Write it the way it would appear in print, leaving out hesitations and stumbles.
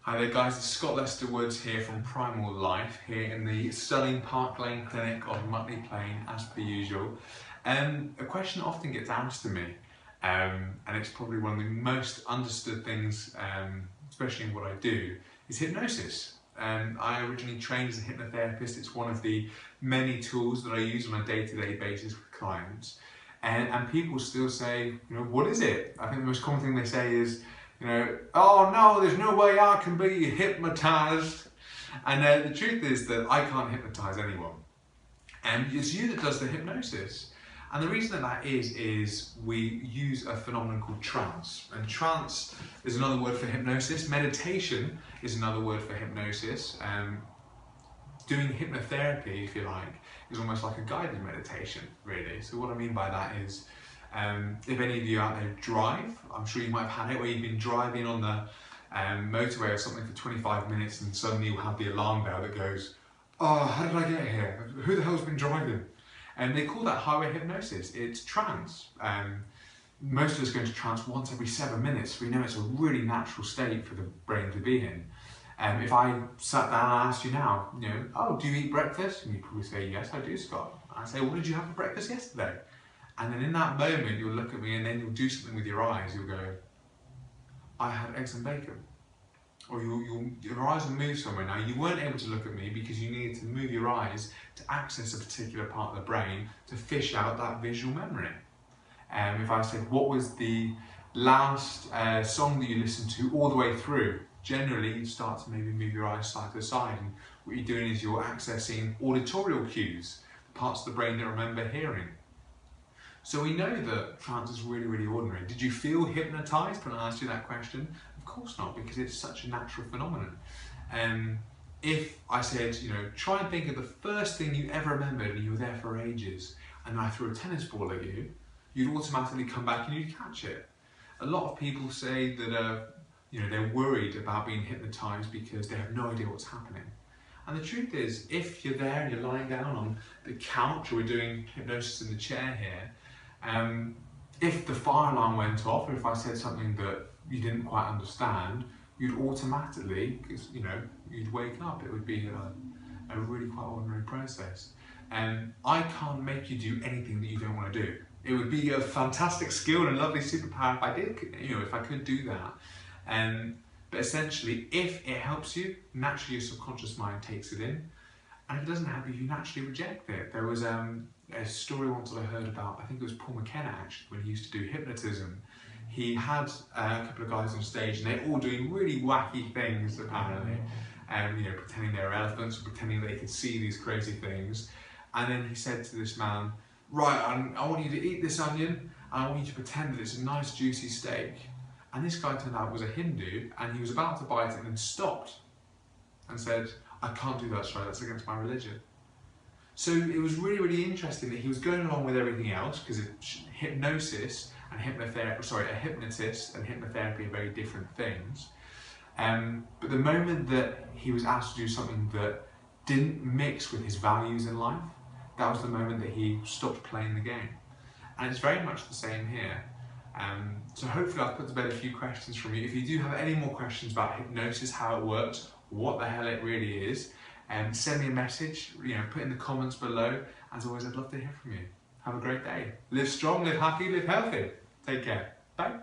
Hi there guys, it's Scott Lester Woods here from Primal Life, here in the stunning Park Lane Clinic on Mutley Plain as per usual. A question that often gets asked to me, and it's probably one of the most understood things, especially in what I do, is hypnosis. I originally trained as a hypnotherapist. It's one of the many tools that I use on a day-to-day basis with clients. And people still say, what is it? I think the most common thing they say is, oh no, there's no way I can be hypnotized. And the truth is that I can't hypnotize anyone. And it's you that does the hypnosis. And the reason that is we use a phenomenon called trance. And trance is another word for hypnosis. Meditation is another word for hypnosis. Doing hypnotherapy, if you like, is almost like a guided meditation, really. So what I mean by that is, if any of you out there drive, I'm sure you might have had it where you've been driving on the motorway or something for 25 minutes and suddenly you'll have the alarm bell that goes, oh, how did I get here? Who the hell's been driving? And they call that highway hypnosis. It's trance. Most of us go into trance once every 7 minutes. We know it's a really natural state for the brain to be in. If I sat down and asked you now, oh, do you eat breakfast? And you'd probably say, yes, I do, Scott. And I say, what did you have for breakfast yesterday? And then in that moment, you'll look at me and then you'll do something with your eyes. You'll go, I had eggs and bacon. Or your eyes will move somewhere. Now, you weren't able to look at me because you needed to move your eyes to access a particular part of the brain to fish out that visual memory. If I said, what was the last song that you listened to all the way through? Generally, you start to maybe move your eyes side to side. And what you're doing is you're accessing auditorial cues, parts of the brain that remember hearing. So we know that trance is really, really ordinary. Did you feel hypnotized when I asked you that question? Of course not, because it's such a natural phenomenon. If I said, try and think of the first thing you ever remembered and you were there for ages, and I threw a tennis ball at you, you'd automatically come back and you'd catch it. A lot of people say that they're worried about being hypnotized because they have no idea what's happening. And the truth is, if you're there and you're lying down on the couch, or we're doing hypnosis in the chair here, if the fire alarm went off, or if I said something that you didn't quite understand, you'd automatically, because you'd wake up. It would be a really quite ordinary process. I can't make you do anything that you don't want to do. It would be a fantastic skill and a lovely superpower if I did, if I could do that. But essentially, if it helps you, naturally your subconscious mind takes it in. And if it doesn't help you, you naturally reject it. There was a story once that I heard about, I think it was Paul McKenna actually, when he used to do hypnotism. He had a couple of guys on stage and they're all doing really wacky things apparently. Pretending they were elephants, or pretending they could see these crazy things. And then he said to this man, right, I want you to eat this onion, and I want you to pretend that it's a nice juicy steak. And this guy turned out was a Hindu, and he was about to bite it and then stopped and said, I can't do that, sorry, that's against my religion. So it was really, really interesting that he was going along with everything else, because hypnosis and hypnotherapy, a hypnotist and hypnotherapy are very different things. But the moment that he was asked to do something that didn't mix with his values in life, that was the moment that he stopped playing the game. And it's very much the same here. So hopefully I've put to bed a few questions from you. If you do have any more questions about hypnosis, how it works, what the hell it really is, send me a message, put in the comments below. As always, I'd love to hear from you. Have a great day. Live strong, live happy, live healthy. Take care. Bye.